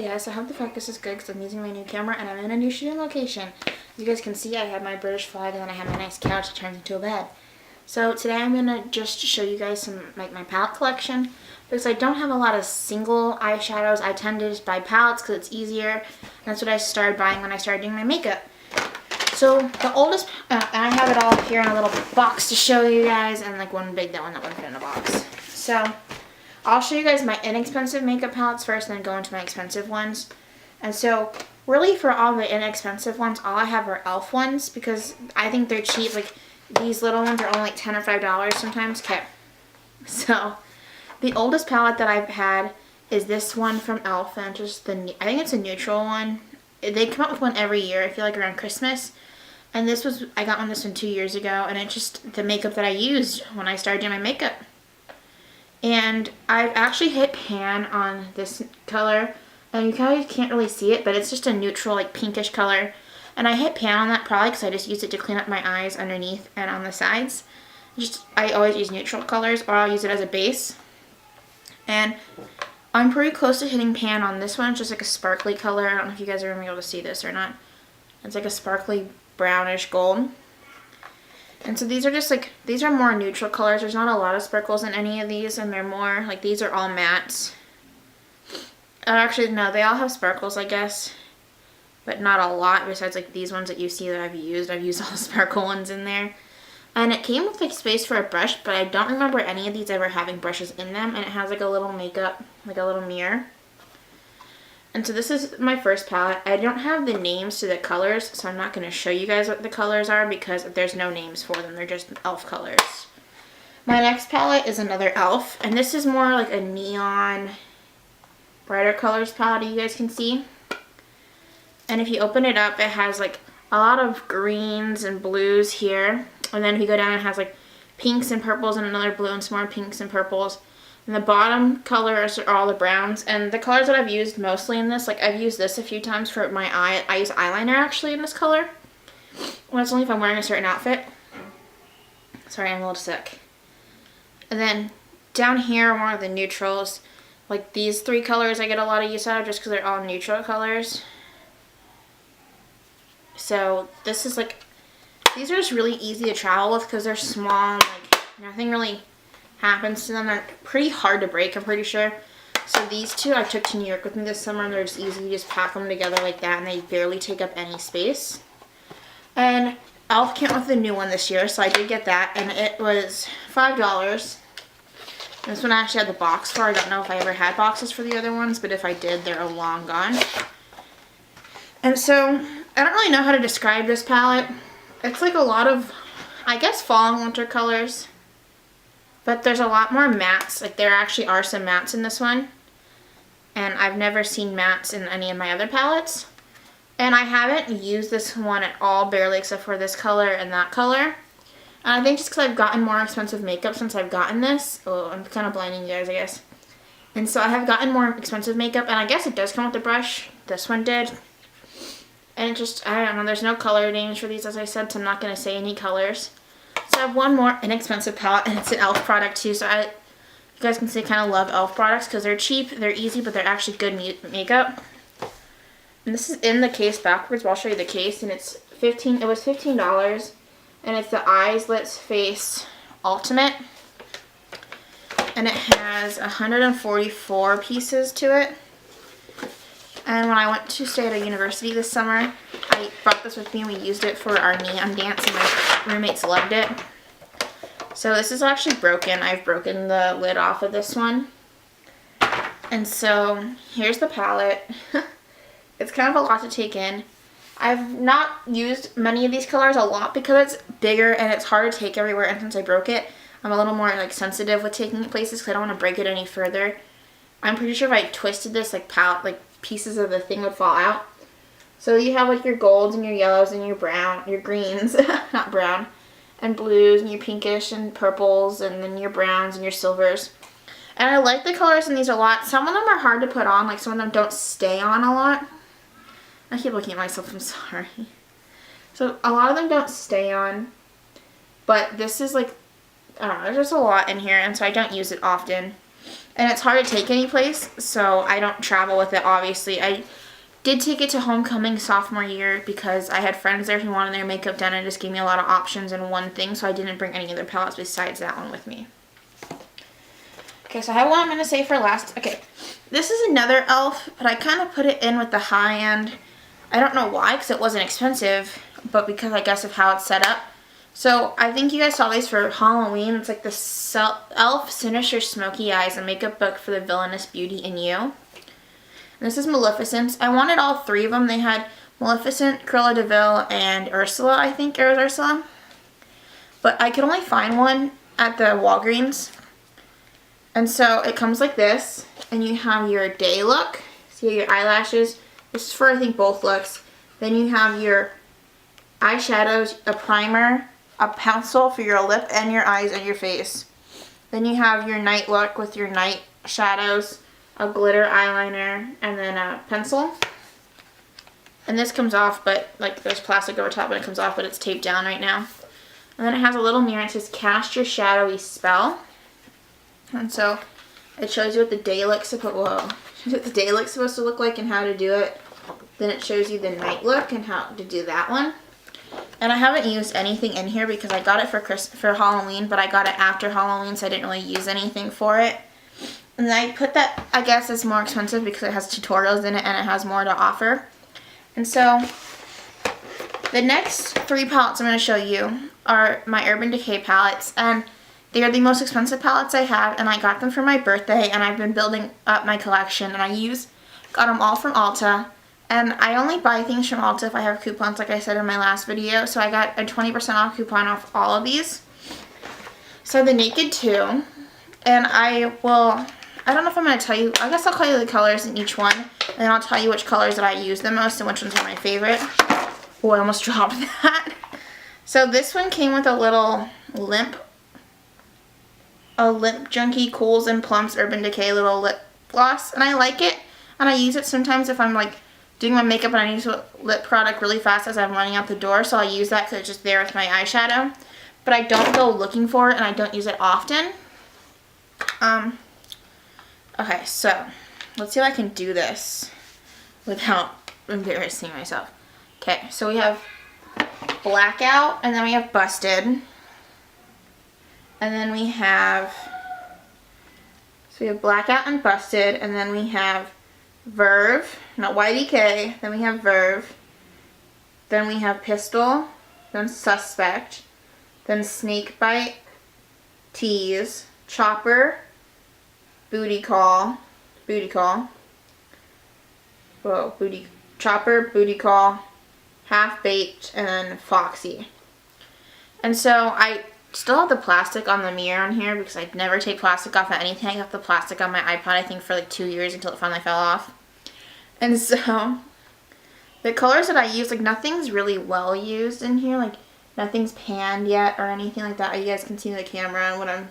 Hey guys, I hope the focus is good because I'm using my new camera and I'm in a new shooting location. As you guys can see, I have my British flag and then I have my nice couch that turns into a bed. So today I'm going to just show you guys some like my palette collection because I don't have a lot of single eyeshadows. I tend to just buy palettes because it's easier. And that's what I started buying when I started doing my makeup. So the oldest, and I have it all here in a little box to show you guys, and like one big that one fit in a box. So I'll show you guys my inexpensive makeup palettes first, and then go into my expensive ones. And so really for all the inexpensive ones, all I have are E.L.F. ones because I think they're cheap. Like these little ones are only like $10 or $5 sometimes. Okay. So the oldest palette that I've had is this one from E.L.F. and just I think it's a neutral one. They come out with one every year, I feel like around Christmas. And I got this one 2 years ago, and it's just the makeup that I used when I started doing my makeup. And I've actually hit pan on this color, and you guys can't really see it, but it's just a neutral, like pinkish color. And I hit pan on that probably because I just used it to clean up my eyes underneath and on the sides. I always use neutral colors, or I'll use it as a base. And I'm pretty close to hitting pan on this one. It's just like a sparkly color. I don't know if you guys are going to be able to see this or not. It's like a sparkly brownish gold. And so these are just like, these are more neutral colors. There's not a lot of sparkles in any of these, and they're more, like these are all mattes. Actually, no, they all have sparkles, I guess. But not a lot, besides like these ones that you see that I've used. I've used all the sparkle ones in there. And it came with like space for a brush, but I don't remember any of these ever having brushes in them. And it has like a little makeup, like a little mirror. And so this is my first palette. I don't have the names to the colors, so I'm not going to show you guys what the colors are because there's no names for them. They're just E.L.F. colors. My next palette is another E.L.F. And this is more like a neon, brighter colors palette you guys can see. And if you open it up, it has like a lot of greens and blues here. And then if you go down, it has like pinks and purples and another blue and some more pinks and purples. And the bottom colors are all the browns. And the colors that I've used mostly in this, like I've used this a few times for my eye. I use eyeliner actually in this color. Well, it's only if I'm wearing a certain outfit. Sorry, I'm a little sick. And then down here are more of the neutrals. Like these three colors I get a lot of use out of just because they're all neutral colors. So this is like, these are just really easy to travel with because they're small. Like nothing really happens to them. They're pretty hard to break, I'm pretty sure. So these two I took to New York with me this summer, and they're just easy. You just pack them together like that, and they barely take up any space. And E.L.F. came out with a new one this year, so I did get that, and it was $5. This one I actually had the box for. I don't know if I ever had boxes for the other ones, but if I did, they're long gone. And so I don't really know how to describe this palette. It's like a lot of, I guess, fall and winter colors. But there's a lot more mattes. Like there actually are some mattes in this one. And I've never seen mattes in any of my other palettes. And I haven't used this one at all, barely, except for this color and that color. And I think just because I've gotten more expensive makeup since I've gotten this. Oh, I'm kind of blinding you guys, I guess. And so I have gotten more expensive makeup. And I guess it does come with the brush. This one did. And it just, I don't know, there's no color names for these, as I said, so I'm not going to say any colors. So I have one more inexpensive palette, and it's an E.L.F. product too. So you guys can see I kind of love E.L.F. products because they're cheap, they're easy, but they're actually good makeup. And this is in the case backwards. Well, I'll show you the case, and it was $15, and it's the Eyes Lips Face Ultimate. And it has 144 pieces to it. And when I went to stay at a university this summer, I brought this with me and we used it for our neon dance, and my roommates loved it. So this is actually broken. I've broken the lid off of this one. And so here's the palette. It's kind of a lot to take in. I've not used many of these colors a lot because it's bigger and it's hard to take everywhere, and since I broke it, I'm a little more like sensitive with taking it places because I don't want to break it any further. I'm pretty sure if I twisted this pieces of the thing would fall out. So you have like your golds and your yellows and your greens, not brown, and blues and your pinkish and purples, and then your browns and your silvers. And I like the colors in these a lot. Some of them are hard to put on, like some of them don't stay on a lot. I keep looking at myself, I'm sorry. So a lot of them don't stay on, but this is like, I don't know, there's just a lot in here, and so I don't use it often. And it's hard to take any place, so I don't travel with it, obviously. I did take it to homecoming sophomore year because I had friends there who wanted their makeup done and just gave me a lot of options in one thing, so I didn't bring any other palettes besides that one with me. Okay, so I have one I'm going to save for last. Okay, this is another E.L.F, but I kind of put it in with the high end. I don't know why, because it wasn't expensive, but because I guess of how it's set up. So I think you guys saw these for Halloween. It's like the E.L.F. Sinister Smoky Eyes, a makeup book for the villainous beauty in you. And this is Maleficent. I wanted all three of them. They had Maleficent, Cruella de Vil, and Ursula, I think it was Ursula. But I could only find one at the Walgreens. And so it comes like this, and you have your day look. See your eyelashes. This is for, I think, both looks. Then you have your eyeshadows, a primer, a pencil for your lip and your eyes and your face. Then you have your night look with your night shadows, a glitter eyeliner, and then a pencil. And this comes off, but like there's plastic over top and it comes off, but it's taped down right now. And then it has a little mirror. It says cast your shadowy spell. And so it shows you what the day look's supposed to look like and how to do it. Then it shows you the night look and how to do that one. And I haven't used anything in here because I got it for Halloween, but I got it after Halloween, so I didn't really use anything for it. And I put that, I guess it's more expensive because it has tutorials in it and it has more to offer. And so the next three palettes I'm going to show you are my Urban Decay palettes, and they are the most expensive palettes I have, and I got them for my birthday, and I've been building up my collection, and got them all from Ulta. And I only buy things from Ulta if I have coupons, like I said in my last video. So I got a 20% off coupon off all of these. So the Naked 2. And I don't know if I'm going to tell you, I guess I'll tell you the colors in each one. And then I'll tell you which colors that I use the most and which ones are my favorite. Oh, I almost dropped that. So this one came with a little Limp Junkie Cools and Plumps Urban Decay little lip gloss. And I like it. And I use it sometimes if I'm like doing my makeup and I need a lip product really fast as I'm running out the door, so I use that because it's just there with my eyeshadow. But I don't go looking for it and I don't use it often. Okay, so let's see if I can do this without embarrassing myself. Okay, so we have Blackout, and then we have Busted. And then we have Blackout and Busted, and then we have Verve, not YDK, then we have Verve, then we have Pistol, then Suspect, then Snakebite, Tease, Chopper, Chopper, Booty Call, Half Baked, and then Foxy. And so I still have the plastic on the mirror on here because I'd never take plastic off of anything. I got the plastic on my iPod, I think, for like 2 years until it finally fell off. And so the colors that I use, like nothing's really well used in here. Like nothing's panned yet or anything like that. You guys can see the camera and what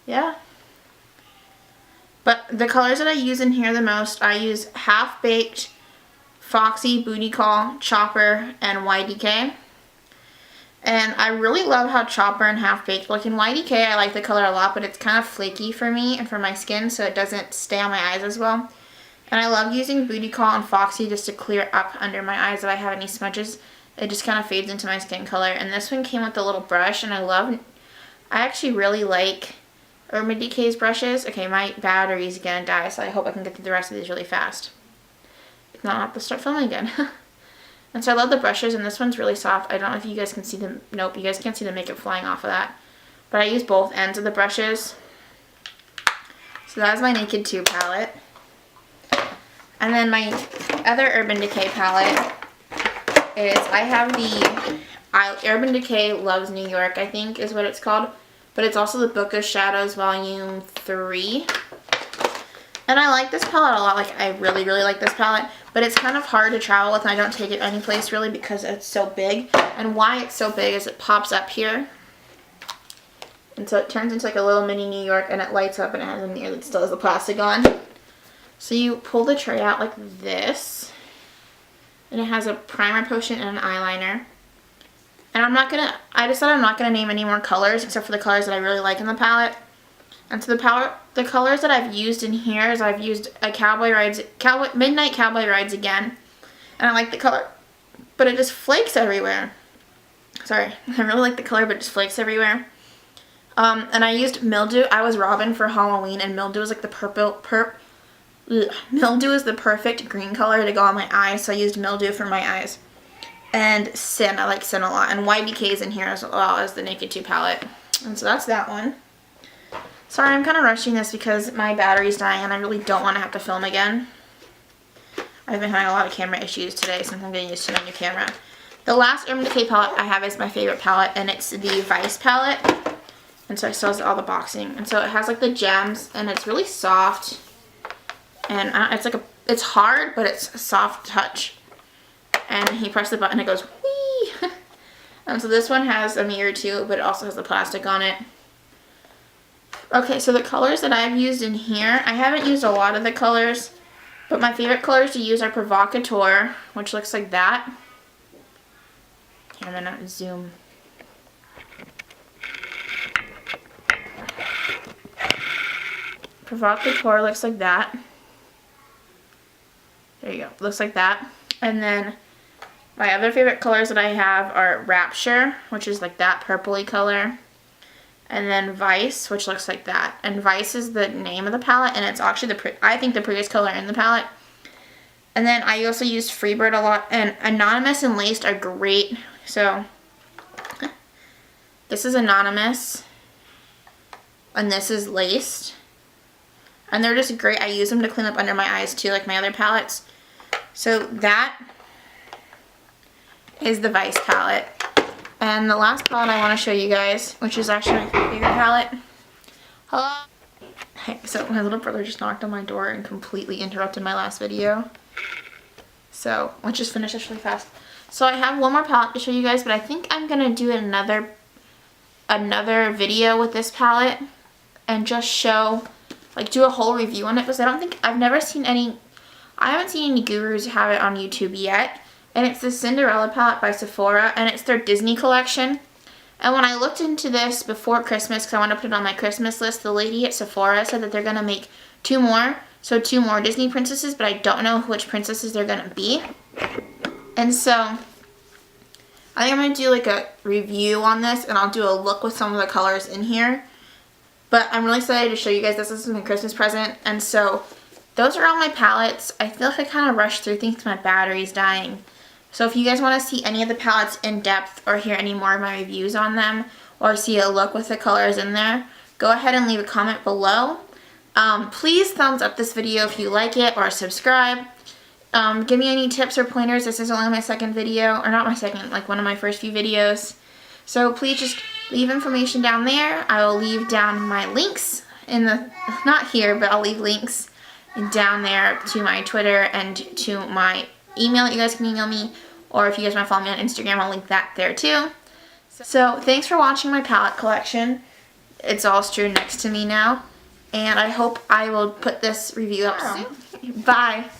yeah. But the colors that I use in here the most, I use Half Baked, Foxy, Booty Call, Chopper, and YDK. And I really love how Chopper and Half Baked look. In YDK, I like the color a lot, but it's kind of flaky for me and for my skin, so it doesn't stay on my eyes as well. And I love using Booty Call and Foxy just to clear up under my eyes if I have any smudges. It just kind of fades into my skin color. And this one came with a little brush, and I actually really like Urban Decay's brushes. Okay, my battery is going to die, so I hope I can get through the rest of these really fast. If not, I'll have to start filming again. And so I love the brushes, and this one's really soft. I don't know if you guys can see them. Nope, you guys can't see the makeup flying off of that. But I use both ends of the brushes. So that is my Naked 2 palette. And then my other Urban Decay palette is, I have the Urban Decay Loves New York, I think is what it's called. But it's also the Book of Shadows Volume 3. And I like this palette a lot. Like, I really, really like this palette. But it's kind of hard to travel with, and I don't take it anyplace really because it's so big. And why it's so big is it pops up here. And so it turns into like a little mini New York, and it lights up, and it has a mirror that still has the plastic on. So you pull the tray out like this. And it has a primer potion and an eyeliner. And I decided I'm not going to name any more colors except for the colors that I really like in the palette. And so the palette the colors that I've used in here is I've used a Midnight Cowboy Rides again. And I like the color, but it just flakes everywhere. Sorry, I really like the color, but it just flakes everywhere. And I used Mildew. I was Robin for Halloween, and Mildew is like the Mildew is the perfect green color to go on my eyes, so I used Mildew for my eyes. And Sin, I like Sin a lot. And YBK is in here as well as the Naked 2 palette. And so that's that one. Sorry, I'm kind of rushing this because my battery's dying and I really don't want to have to film again. I've been having a lot of camera issues today since I'm getting used to my new camera. The last Urban Decay palette I have is my favorite palette, and it's the Vice palette. And so I still have all the boxing. And so it has like the gems, and it's really soft. And it's hard, but it's a soft touch. And you press the button, it goes whee! And so this one has a mirror too, but it also has the plastic on it. Okay, so the colors that I've used in here, I haven't used a lot of the colors, but my favorite colors to use are Provocateur, which looks like that. Here, I'm gonna zoom. Provocateur looks like that. There you go, looks like that. And then my other favorite colors that I have are Rapture, which is like that purpley color. And then Vice, which looks like that. And Vice is the name of the palette, and it's actually I think the prettiest color in the palette. And then I also used Freebird a lot, and Anonymous and Laced are great. So this is Anonymous, and this is Laced. And they're just great. I use them to clean up under my eyes too, like my other palettes. So that is the Vice palette. And the last palette I want to show you guys, which is actually my favorite palette. Hello? Hey, so my little brother just knocked on my door and completely interrupted my last video. So let's just finish this really fast. So I have one more palette to show you guys, but I think I'm going to do another video with this palette and just show, like, do a whole review on it, because I haven't seen any gurus have it on YouTube yet. And it's the Cinderella palette by Sephora, and it's their Disney collection. And when I looked into this before Christmas, because I want to put it on my Christmas list, the lady at Sephora said that they're going to make 2 more. So 2 more Disney princesses, but I don't know which princesses they're going to be. And so I think I'm going to do like a review on this, and I'll do a look with some of the colors in here. But I'm really excited to show you guys this. This is my Christmas present. And so those are all my palettes. I feel like I kind of rushed through things because my battery's dying. So if you guys want to see any of the palettes in depth or hear any more of my reviews on them or see a look with the colors in there, go ahead and leave a comment below. Please thumbs up this video if you like it, or subscribe. Give me any tips or pointers. This is only my second video, or not my second, like one of my first few videos. So please just leave information down there. I will leave down my links in the, not here, but I'll leave links down there to my Twitter and to my email that you guys can email me, or if you guys want to follow me on Instagram, I'll link that there too. So thanks for watching my palette collection. It's all strewn next to me now, and I hope I will put this review up soon. Bye.